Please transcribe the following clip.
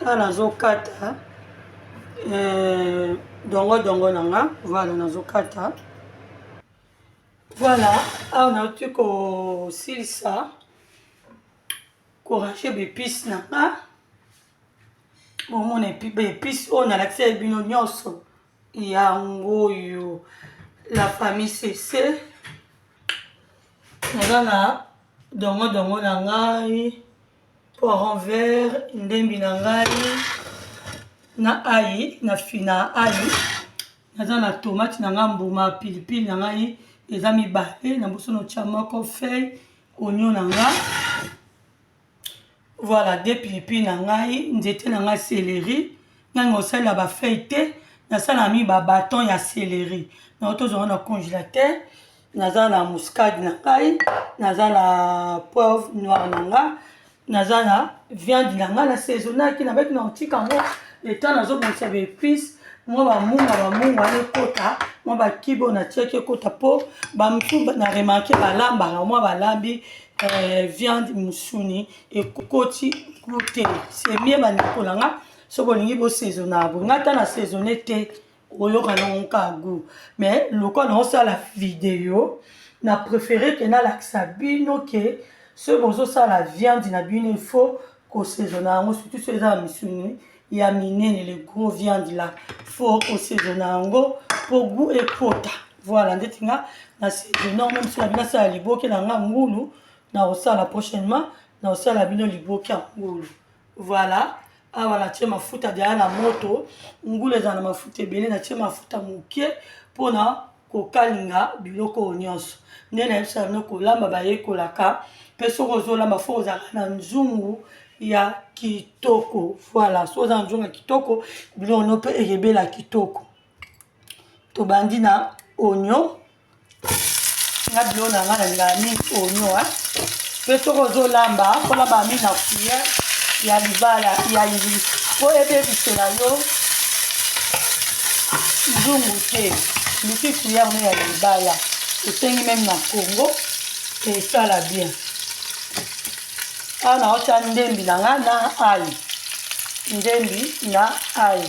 Là nazokata dongo nanga, voilà nazokata. Voilà, on a tout ko silisa ko ranger épices nanga. Bon mon épices on a l'accès bino nyonso. Yango yo la famille CC. Nanga dongo nanga poiron vert ndembi nanga na ail na fina ail. Naza na tomate nanga mbuma pilipili nanga eza mibale na boso no tia moko feuille oignon nanga. Voilà deux pilipili nanga nzete nanga céleri nanga osala ba feuille te na sala mi ba bâton ya céleri na tozo na congélateur. Naza na muscade nanga naza na poivre noir nanga naza na viande nanga na saisonnaki na baki na otika ngo le temps nazo bonsa ba épices moi ba munga ekota moi ba kibo na tiaki ekota po ba mtu na remarqué balamba na moi balambi viande musuni ekoti goûter c'est mieux ba nikolanga so bolingi bo saisonnable ngata na saisonné te oyoka na ka goût mais loko na osala vidéo na préféré que na laxabino que ce bozo ça la viande na bino il faut ko saisonner surtout ceux za misuni ya minene les gros viande là faut ko saisonner ngo pour goût et quota. Voilà ndetinga na saisonner même si la bina ça liboke na ngulu na osala prochainement na osala bino liboke ngulu. Voilà. Ah voilà, tu mafuta derrière la moto, ngule za na mafuta ebele na tie mafuta mokie pona ko kalinga biloko nyonso. Ndena yebisa no ko lamba ba yekolaka peso kozo lamba fo za na nzungu ya kitoko. Voilà, so za nzungu ya kitoko bilo no pe egebela kitoko. To bandi na oignon. Na bilo na ngala ni oignon peso kozo lamba ko lamba mi na cuillère ya libala ya yiri po ebe bisela yo nzungu te miki cuillère ne ya libala esengi même na Congo et ça la bien ana ota ndembi na nga na ail ndembi na ail